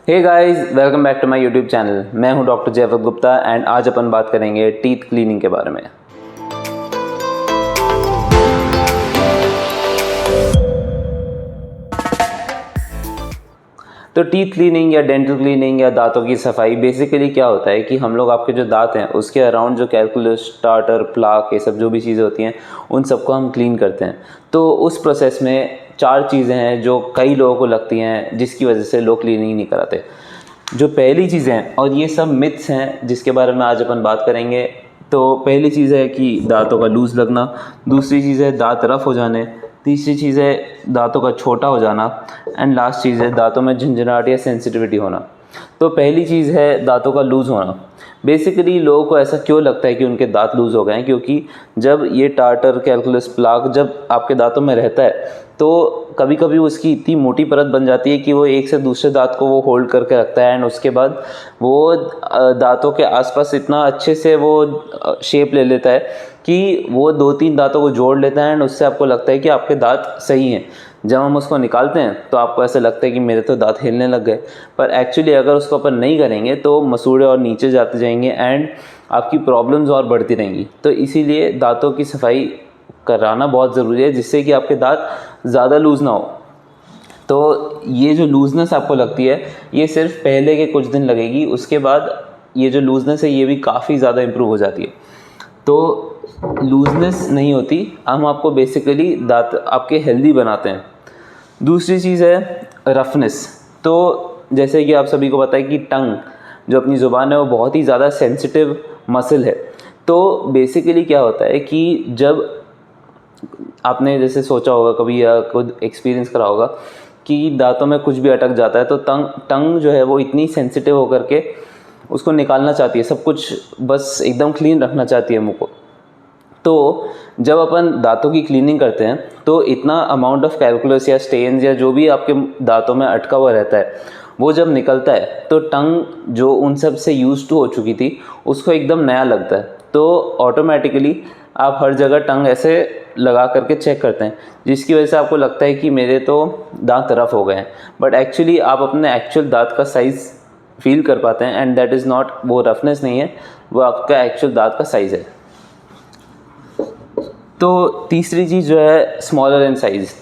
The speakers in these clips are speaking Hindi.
Hey guys, welcome back to my YouTube channel. मैं हूं डॉक्टर जयवत गुप्ता एंड आज अपन बात करेंगे टीथ क्लीनिंग के बारे में। तो टीथ क्लीनिंग या डेंटल क्लीनिंग या दांतों की सफाई बेसिकली क्या होता है कि हम लोग आपके जो दांत हैं उसके अराउंड जो कैलकुलस, टार्टर, प्लाक, ये सब जो भी चीज़ें होती हैं उन सबको हम क्लीन करते हैं। तो उस प्रोसेस में 4 चीज़ें हैं जो कई लोगों को लगती हैं जिसकी वजह से लोग क्लीनिंग नहीं कराते। जो पहली चीज़ें हैं, और ये सब मिथ्स हैं जिसके बारे में आज अपन बात करेंगे। तो पहली चीज़ है कि दांतों का लूज़ लगना, दूसरी चीज़ है दांत रफ हो जाने, तीसरी चीज़ है दांतों का छोटा हो जाना एंड लास्ट चीज़ है दांतों में झंझनाहट या सेंसिटिविटी होना। तो पहली चीज़ है दांतों का लूज़ होना। बेसिकली लोगों को ऐसा क्यों लगता है कि उनके दांत लूज़ हो गए हैं, क्योंकि जब ये टार्टर, कैलकुलस, प्लाक जब आपके दांतों में रहता है तो कभी कभी उसकी इतनी मोटी परत बन जाती है कि वो एक से दूसरे दांत को वो होल्ड करके रखता है एंड उसके बाद वो दांतों के आसपास इतना अच्छे से वो शेप ले लेता है कि वो 2-3 दांतों को जोड़ लेता है एंड उससे आपको लगता है कि आपके दांत सही हैं। जब हम उसको निकालते हैं तो आपको ऐसा लगता है कि मेरे तो दांत हिलने लग गए, पर एक्चुअली अगर उसको अपन नहीं करेंगे तो मसूड़े और नीचे जाते जाएंगे एंड आपकी प्रॉब्लम्स और बढ़ती रहेंगी। तो इसीलिए दांतों की सफाई कराना बहुत ज़रूरी है जिससे कि आपके दांत ज़्यादा लूज़ ना हो। तो ये जो लूज़नेस आपको लगती है ये सिर्फ पहले के कुछ दिन लगेगी, उसके बाद ये जो लूज़नेस है ये भी काफ़ी ज़्यादा इम्प्रूव हो जाती है। तो लूज़नेस नहीं होती, हम आपको बेसिकली दांत आपके हेल्दी बनाते हैं। दूसरी चीज़ है रफनेस। तो जैसे कि आप सभी को पता है कि टंग जो अपनी ज़ुबान है वो बहुत ही ज़्यादा सेंसिटिव मसल है। तो बेसिकली क्या होता है कि जब आपने जैसे सोचा होगा कभी या खुद एक्सपीरियंस करा होगा कि दांतों में कुछ भी अटक जाता है तो टंग जो है वो इतनी सेंसिटिव होकर के उसको निकालना चाहती है, सब कुछ बस एकदम क्लीन रखना चाहती है मुंह को। तो जब अपन दांतों की क्लीनिंग करते हैं तो इतना अमाउंट ऑफ कैलकुलस या स्टेन्स या जो भी आपके दांतों में अटका हुआ रहता है वो जब निकलता है तो टंग जो उन सब से यूज टू हो चुकी थी उसको एकदम नया लगता है। तो ऑटोमेटिकली आप हर जगह टंग ऐसे लगा करके चेक करते हैं जिसकी वजह से आपको लगता है कि मेरे तो दांत रफ हो गए हैं, बट एक्चुअली आप अपने एक्चुअल दांत का साइज़ फील कर पाते हैं एंड दैट इज़ नॉट, वो रफनेस नहीं है, वो आपका एक्चुअल दांत का साइज़ है। तो तीसरी चीज़ जो है स्मॉलर इन साइज़।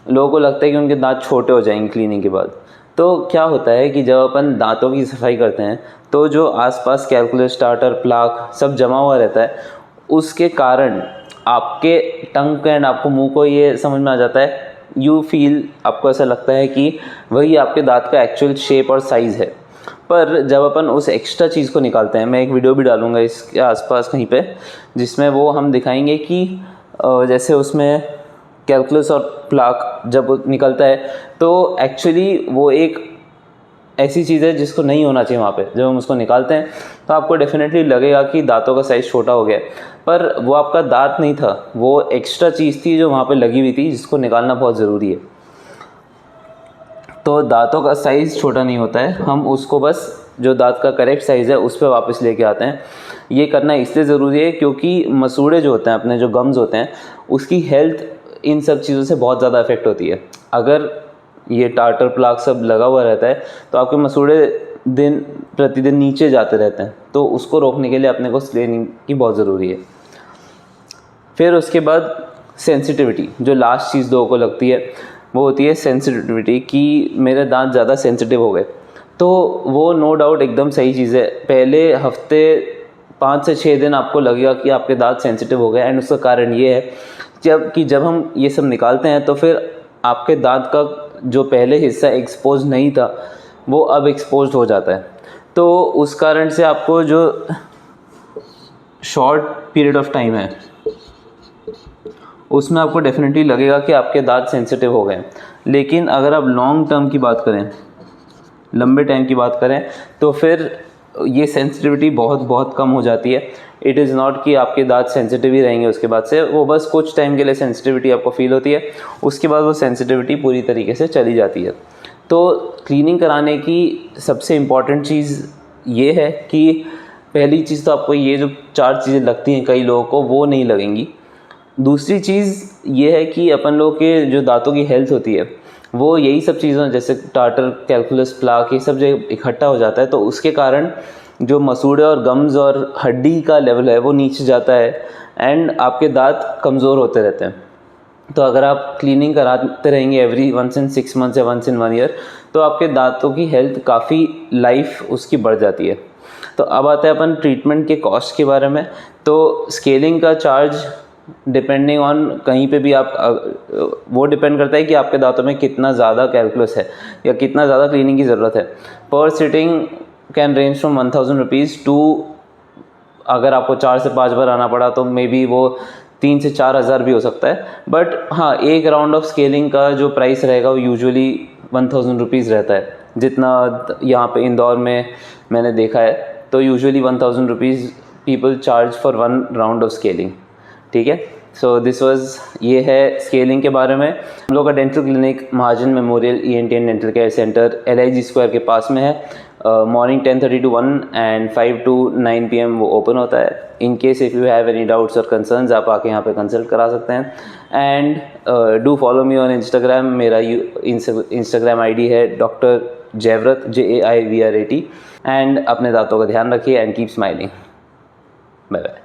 लोगों को लगता है कि उनके दांत छोटे हो जाएंगे क्लीनिंग के बाद। तो क्या होता है कि जब अपन दांतों की सफाई करते हैं तो जो आसपास कैलकुलस, टार्टर, प्लाक सब जमा हुआ रहता है उसके कारण आपके टंग एंड आपको मुंह को ये समझ में आ जाता है, यू फील, आपको ऐसा लगता है कि वही आपके दांत का एक्चुअल शेप और साइज़ है। पर जब अपन उस एक्स्ट्रा चीज़ को निकालते हैं, मैं एक वीडियो भी डालूंगा इसके आसपास कहीं पे जिसमें वो हम दिखाएंगे कि जैसे उसमें कैलकुलस और प्लाक जब निकलता है तो एक्चुअली वो एक ऐसी चीज़ है जिसको नहीं होना चाहिए वहाँ पे। जब हम उसको निकालते हैं तो आपको डेफिनेटली लगेगा कि दांतों का साइज़ छोटा हो गया, पर वो आपका दांत नहीं था, वो एक्स्ट्रा चीज़ थी जो वहाँ पे लगी हुई थी जिसको निकालना बहुत ज़रूरी है। तो दांतों का साइज़ छोटा नहीं होता है, हम उसको बस जो दांत का करेक्ट साइज़ है उस पर वापस लेके आते हैं। ये करना इसलिए ज़रूरी है क्योंकि मसूड़े जो होते हैं, अपने जो गम्स होते हैं, उसकी हेल्थ इन सब चीज़ों से बहुत ज़्यादा इफेक्ट होती है। अगर ये टार्टर, प्लाक सब लगा हुआ रहता है तो आपके मसूड़े दिन प्रतिदिन नीचे जाते रहते हैं, तो उसको रोकने के लिए अपने को क्लीनिंग की बहुत ज़रूरी है। फिर उसके बाद सेंसिटिविटी, जो लास्ट चीज़ लोगों को लगती है वो होती है सेंसिटिविटी, कि मेरे दांत ज़्यादा सेंसिटिव हो गए। तो वो नो डाउट एकदम सही चीज़ है। पहले हफ्ते 5 से 6 दिन आपको लगेगा कि आपके दांत सेंसिटिव हो गए एंड उसका कारण ये है जब हम ये सब निकालते हैं तो फिर आपके दांत का जो पहले हिस्सा एक्सपोज नहीं था वो अब एक्सपोज हो जाता है। तो उस कारण से आपको जो शॉर्ट पीरियड ऑफ टाइम है उसमें आपको डेफिनेटली लगेगा कि आपके दांत सेंसिटिव हो गए। लेकिन अगर आप लॉन्ग टर्म की बात करें, लंबे टाइम की बात करें, तो फिर ये सेंसिटिविटी बहुत बहुत कम हो जाती है। इट इज़ नॉट कि आपके दांत सेंसिटिव ही रहेंगे उसके बाद से, वो बस कुछ टाइम के लिए सेंसिटिविटी आपको फील होती है, उसके बाद वो सेंसिटिविटी पूरी तरीके से चली जाती है। तो क्लीनिंग कराने की सबसे इम्पॉर्टेंट चीज़ ये है कि पहली चीज़ तो आपको ये जो 4 चीज़ें लगती हैं कई लोगों को वो नहीं लगेंगी। दूसरी चीज़ ये है कि अपन लोग के जो दांतों की हेल्थ होती है वो यही सब चीज़ें जैसे टार्टर, कैलकुलस, प्लाक, ये सब जो इकट्ठा हो जाता है तो उसके कारण जो मसूड़े और गम्स और हड्डी का लेवल है वो नीचे जाता है एंड आपके दांत कमज़ोर होते रहते हैं। तो अगर आप क्लीनिंग कराते रहेंगे एवरी वंस इन 6 मंथ्स या वंस इन 1 ईयर तो आपके दांतों की हेल्थ काफ़ी, लाइफ उसकी बढ़ जाती है। तो अब आते हैं अपन ट्रीटमेंट के कॉस्ट के बारे में। तो स्केलिंग का चार्ज डिपेंडिंग ऑन कहीं पे भी आप वो डिपेंड करता है कि आपके दांतों में कितना ज़्यादा कैलकुलस है या कितना ज़्यादा क्लीनिंग की ज़रूरत है। पर sitting can range from 1000 rupees to, अगर आपको 4 से 5 बार आना पड़ा तो मे बी वो 3 से 4 हज़ार भी हो सकता है। बट हाँ, एक राउंड ऑफ स्केलिंग का जो प्राइस रहेगा वो यूजुअली 1000 रुपीज़ रहता है, जितना यहाँ पे इंदौर में मैंने देखा है। तो usually 1000 rupees people charge for 1 round of scaling. ठीक है, सो दिस वाज, ये है स्केलिंग के बारे में। हम लोग का dental clinic Mahajan memorial ENT and dental care centre LIG square के पास में है। Morning 10:30 to 1 and 5 to 9 PM वो ओपन होता है। In case if you have any doubts और कंसर्न्स आप आके यहाँ पे कंसल्ट करा सकते हैं। And do follow me on Instagram. मेरा इंस्टाग्राम ID है डॉक्टर जयव्रत, JAIVRAT। एंड अपने दांतों का ध्यान रखिए and keep smiling. Bye bye.